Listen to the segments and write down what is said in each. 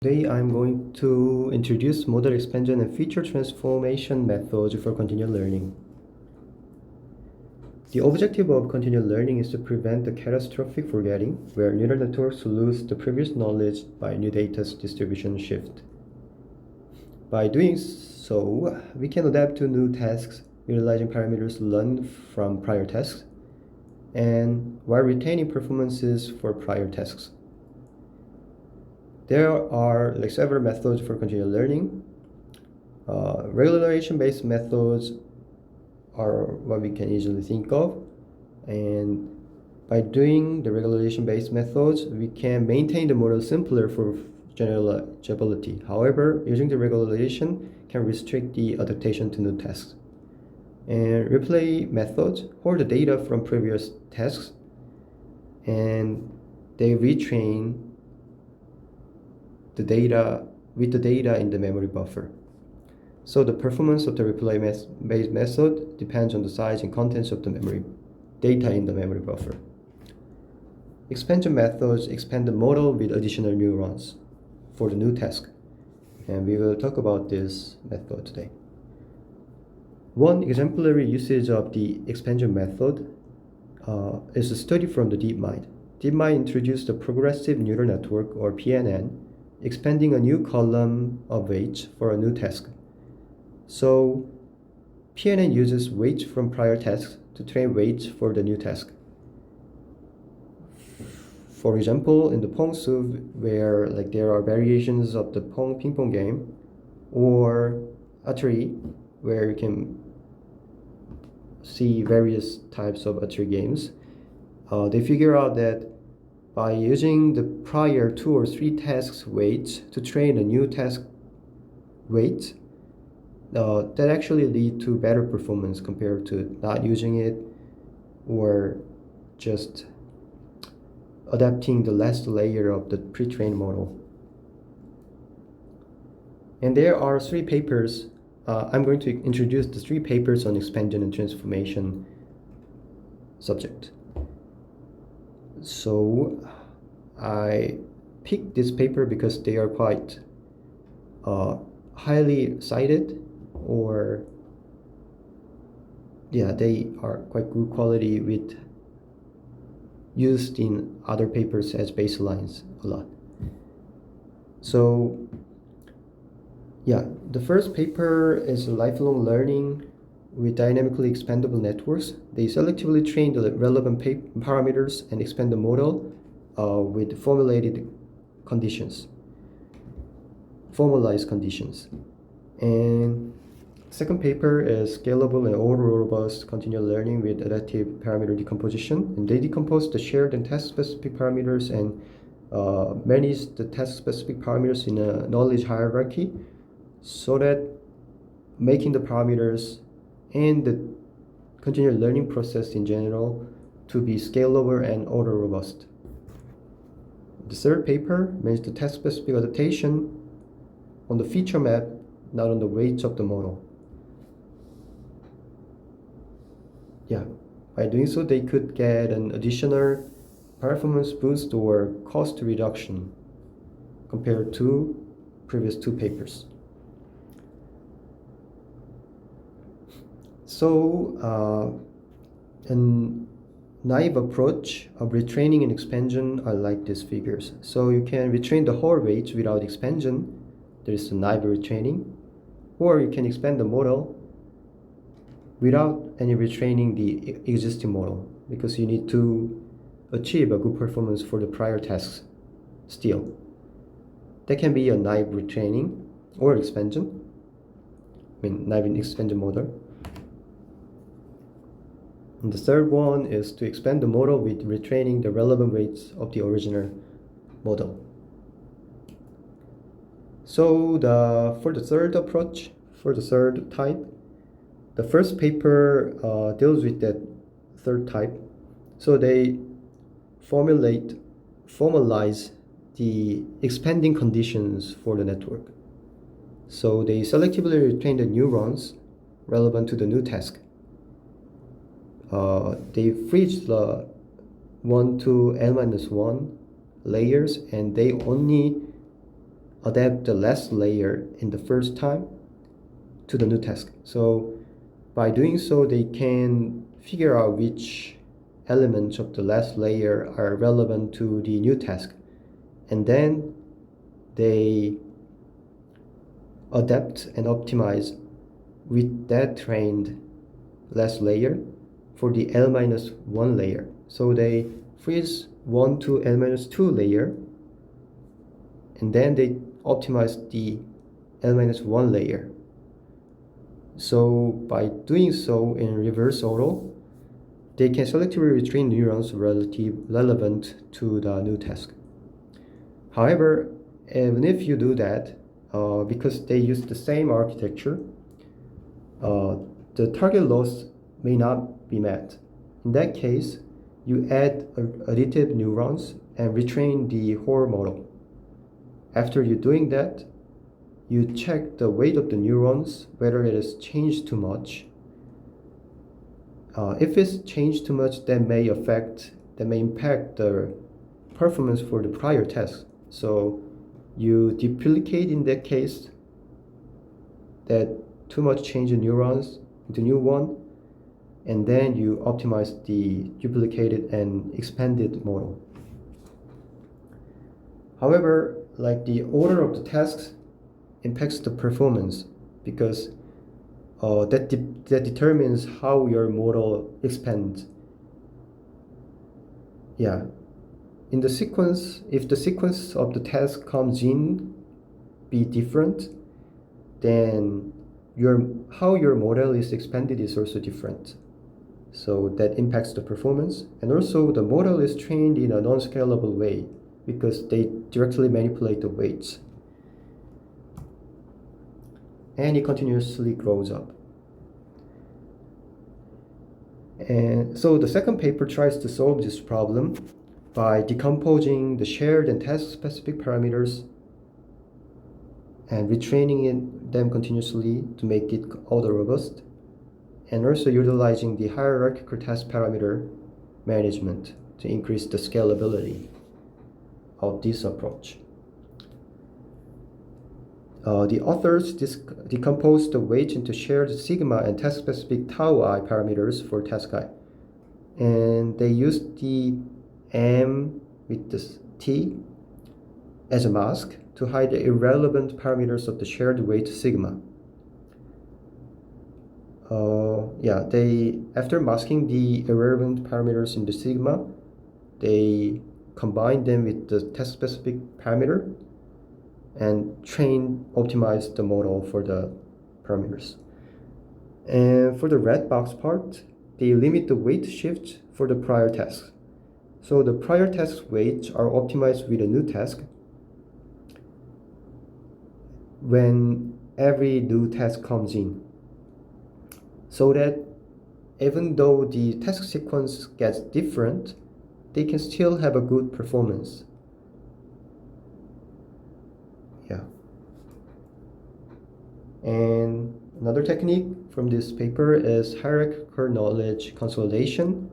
Today I'm going to introduce model expansion and feature transformation methods for continual learning. The objective of continual learning is to prevent the catastrophic forgetting, where neural networks lose the previous knowledge by new data's distribution shift. By doing so, we can adapt to new tasks, utilizing parameters learned from prior tasks, and while retaining performances for prior tasks. There are several methods for continual learning. Regularization-based methods are what we can easily think of, and by doing the regularization-based methods, we can maintain the model simpler for generalizability. However, using the regularization can restrict the adaptation to new tasks. And replay methods hold the data from previous tasks, and they retrain the data with the data in the memory buffer. So the performance of the replay-based method depends on the size and contents of the memory data in the memory buffer. Expansion methods expand the model with additional neurons for the new task, and we will talk about this method today. One exemplary usage of the expansion method is a study from the DeepMind. DeepMind introduced the progressive neural network, or PNN, expanding a new column of weights for a new task. So PNN uses weights from prior tasks to train weights for the new task. For example, in the Pong Soup, where there are variations of the ping pong game, or archery, where you can see various types of archery games, they figure out that by using the prior 2 or 3 tasks weights to train a new task weight, that actually lead to better performance compared to not using it or just adapting the last layer of the pre-trained model. And there are 3 papers. I'm going to introduce the 3 papers on expansion and transformation subject. So I picked this paper because they are quite highly cited, or they are quite good quality with used in other papers as baselines a lot. So the first paper is lifelong learning with dynamically expandable networks. They selectively train the relevant parameters and expand the model with formalized conditions. And second paper is scalable and robust continual learning with adaptive parameter decomposition. And they decompose the shared and task-specific parameters and manage the task-specific parameters in a knowledge hierarchy, so that making the parameters and the continual learning process in general to be scalable and auto-robust. The third paper managed the task-specific adaptation on the feature map, not on the weights of the model. By doing so, they could get an additional performance boost or cost reduction compared to previous 2 papers. So a naive approach of retraining and expansion are like these figures. So you can retrain the whole weight without expansion. There is a naive retraining. Or you can expand the model without any retraining the existing model, because you need to achieve a good performance for the prior tasks still. That can be a naive retraining or expansion. Naive and expansion model. And the third one is to expand the model with retraining the relevant weights of the original model. So for the third approach, for the third type, the first paper deals with that third type. So they formalize the expanding conditions for the network. So they selectively retrain the neurons relevant to the new task. They freeze the 1 to n-1 layers, and they only adapt the last layer in the first time to the new task. So by doing so, they can figure out which elements of the last layer are relevant to the new task. And then they adapt and optimize with that trained last layer for the L-1 layer. So they freeze 1 to L-2 layer, and then they optimize the L-1 layer. So by doing so in reverse order, they can selectively retrain neurons relevant to the new task. However, even if you do that, because they use the same architecture, the target loss may not be met. In that case, you add additive neurons and retrain the whole model. After you're doing that, you check the weight of the neurons, whether it has changed too much. If it's changed too much, that may impact the performance for the prior test. So you duplicate in that case that too much change in neurons into new one, and then you optimize the duplicated and expanded model. However, like the order of the tasks impacts the performance, because that determines how your model expands. Yeah. In the sequence, if the sequence of the task comes in be different, then how your model is expanded is also different. So that impacts the performance. And also the model is trained in a non-scalable way because they directly manipulate the weights. And it continuously grows up. And so the second paper tries to solve this problem by decomposing the shared and task-specific parameters and retraining them continuously to make it auto-robust, and also utilizing the hierarchical task parameter management to increase the scalability of this approach. The authors decomposed the weight into shared sigma and task-specific tau I parameters for task I. And they used the M with the T as a mask to hide the irrelevant parameters of the shared weight sigma. After masking the irrelevant parameters in the sigma, they combined them with the task-specific parameter and optimize the model for the parameters. And for the red box part, they limit the weight shift for the prior tasks. So the prior task weights are optimized with a new task when every new task comes in, so that even though the task sequence gets different, they can still have a good performance. Yeah. And another technique from this paper is hierarchical knowledge consolidation.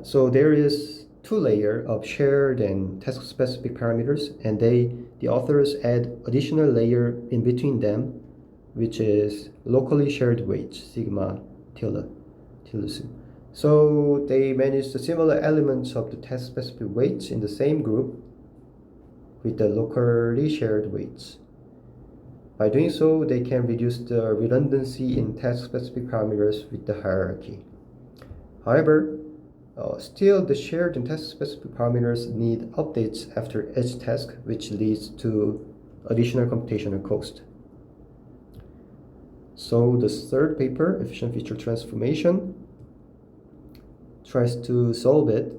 So there is 2 layers of shared and task-specific parameters, and the authors add additional layer in between them, which is locally shared weights, sigma tilde. So they manage the similar elements of the task-specific weights in the same group with the locally shared weights. By doing so, they can reduce the redundancy in task-specific parameters with the hierarchy. However, still the shared and task-specific parameters need updates after each task, which leads to additional computational cost. So the third paper, efficient feature transformation, tries to solve it.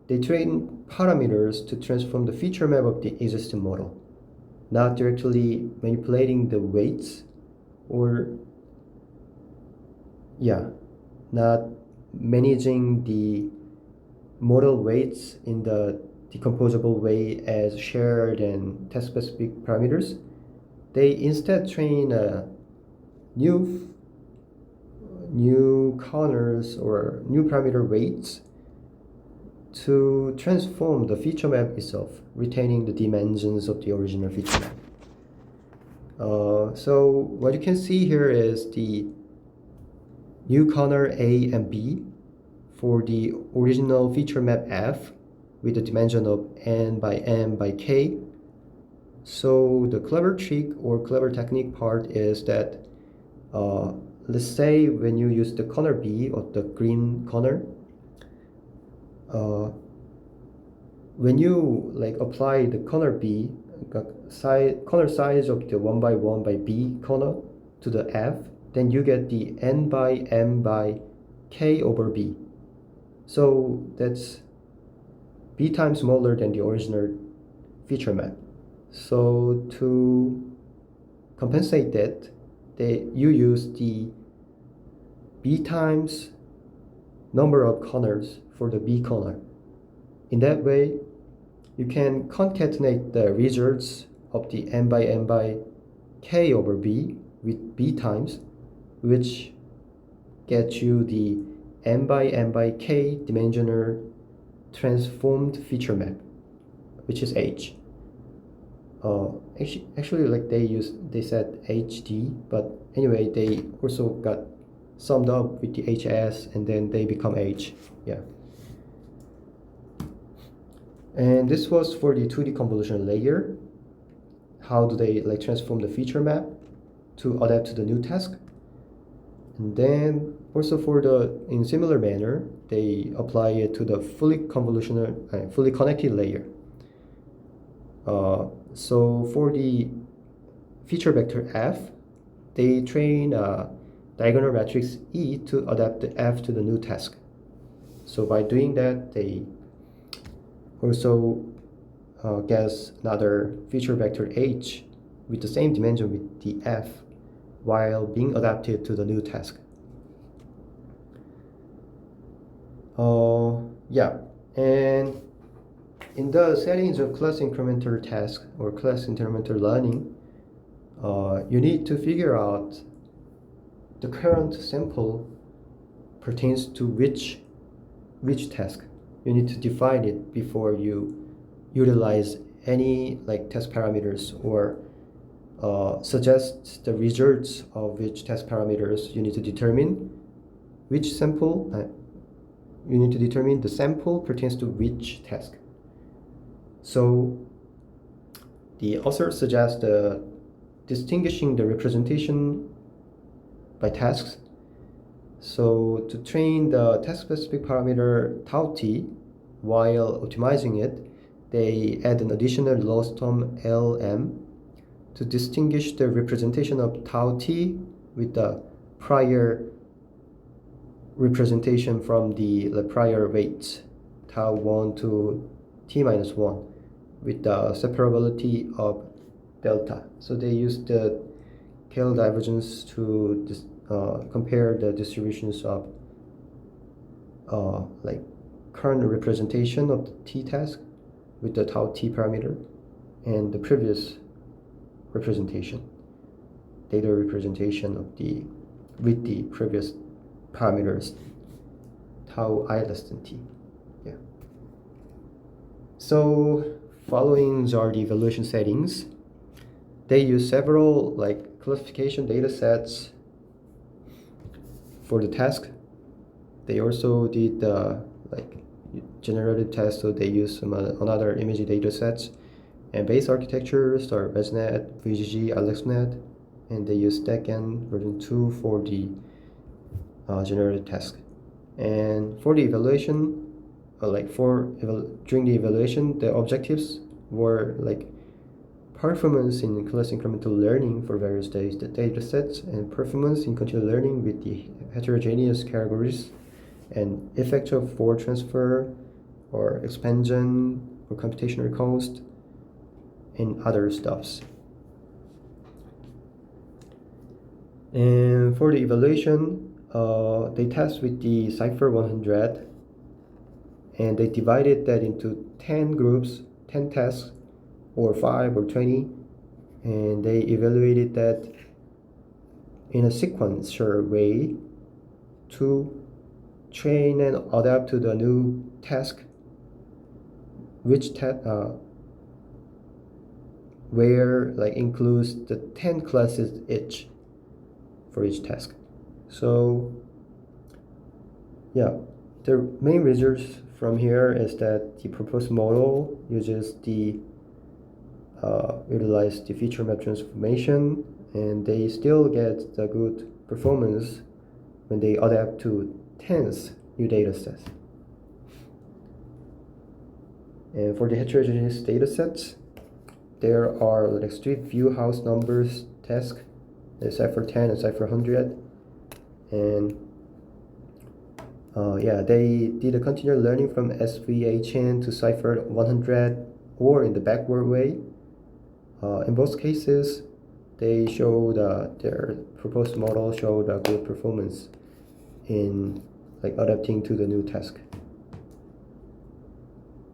They train parameters to transform the feature map of the existing model, not directly manipulating the weights not managing the model weights in the decomposable way as shared and task-specific parameters. They instead train new corners or new parameter weights to transform the feature map itself, retaining the dimensions of the original feature map. So what you can see here is the new corner A and B for the original feature map F with the dimension of n by m by k. So the clever trick or clever technique part is that let's say when you use the corner B or the green corner, when you apply the corner B, corner size of the 1 by 1 by B corner to the F, then you get the n by m by k over B. So that's B times smaller than the original feature map. So to compensate that, you use the B times number of corners for the B corner. In that way, you can concatenate the results of the n by m by k over B with B times, which gets you the n by m by k dimensional transformed feature map, which is H. Actually, they said HD, but anyway, they also got summed up with the HS, and then they become H. Yeah. And this was for the 2D convolution layer. How do they transform the feature map to adapt to the new task? And then also in similar manner, they apply it to the fully connected layer. So for the feature vector F, they train a diagonal matrix E to adapt the F to the new task. So by doing that, they also guess another feature vector H with the same dimension with the F while being adapted to the new task. Yeah, and in the settings of class incremental task or class incremental learning, you need to figure out the current sample pertains to which task. You need to define it before you utilize any test parameters or suggest the results of which test parameters. You need to determine which sample. You need to determine the sample pertains to which task. So the author suggests distinguishing the representation by tasks. So to train the task-specific parameter tau t while optimizing it, they add an additional loss term lm to distinguish the representation of tau t with the prior representation from the prior weights tau 1 to t minus 1 with the separability of delta. So they use the Taylor divergence to compare the distributions of current representation of the t task with the tau t parameter and the previous representation, data representation with the previous parameters tau I less than t. Yeah. So following are the evaluation settings. They use several classification data sets for the task. They also did the generative test, so they use some another image data sets, and base architectures are ResNet, VGG, AlexNet, and they use StackN version 2 for the generative task. And for the evaluation, during the evaluation, the objectives were performance in class incremental learning for various data sets, and performance in continual learning with the heterogeneous categories, and effect of forward transfer or expansion or computational cost, and other stuffs. And for the evaluation, they test with the Cypher 100, and they divided that into 10 groups, 10 tasks, or 5 or 20, and they evaluated that in a sequential way to train and adapt to the new task where like includes the 10 classes each for each task. So yeah, the main results from here is that the proposed model uses the utilize the feature map transformation, and they still get the good performance when they adapt to 10th new data sets. And for the heterogeneous data sets, there are like street view house numbers task, the cipher 10 and cipher 100, and yeah, they did a continual learning from SVHN to cipher 100 or in the backward way. In both cases, they showed their proposed model showed a good performance in like adapting to the new task.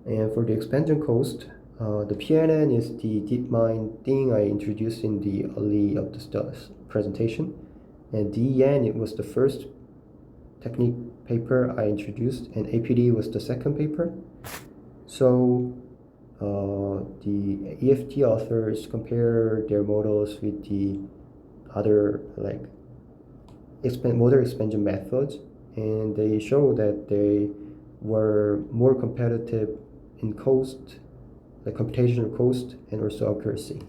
And for the expansion cost, the PNN is the DeepMind thing I introduced in the early of the presentation, and DEN, it was the first technique paper I introduced, and APD was the second paper. So the EFT authors compare their models with the other like model expansion methods, and they show that they were more competitive in cost, the computational cost, and also accuracy.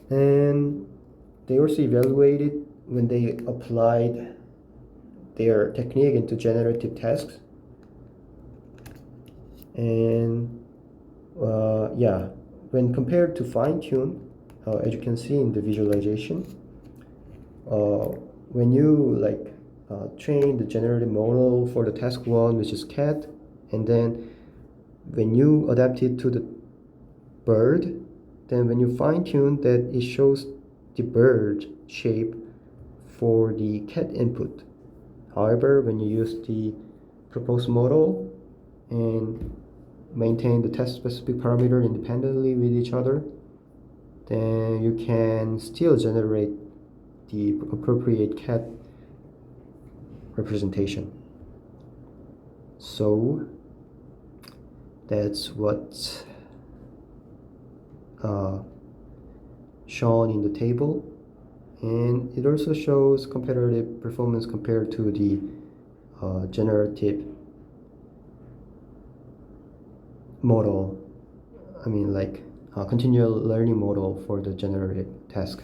And they also evaluated when they applied their technique into generative tasks. And yeah, when compared to fine-tune, as you can see in the visualization, when you like train the generative model for the task 1, which is cat, and then when you adapt it to the bird, then when you fine-tune that, it shows the bird shape for the cat input. However, when you use the proposed model and maintain the test specific parameter independently with each other, then you can still generate the appropriate cat representation. So that's what's shown in the table, and it also shows comparative performance compared to the generative model, I mean like continual learning model for the generative task.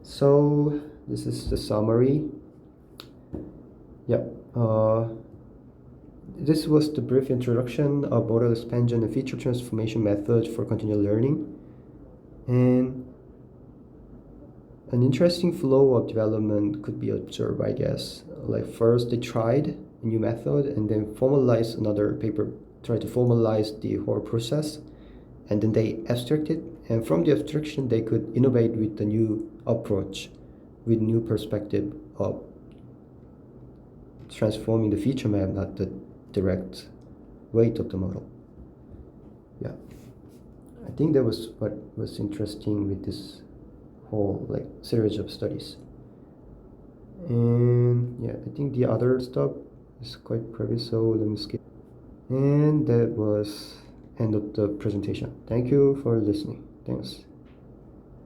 So this is the summary. Yep. This was the brief introduction of model expansion and feature transformation methods for continual learning. And an interesting flow of development could be observed, I guess. Like first they tried a new method and then formalized another paper, tried to formalize the whole process, and then they abstracted, and from the abstraction they could innovate with the new approach, with new perspective of transforming the feature map, not the direct weight of the model. Yeah, I think that was what was interesting with this whole like series of studies. And yeah, I think the other stuff is quite previous, so let me skip. And that was end of the presentation. Thank you for listening. Thanks.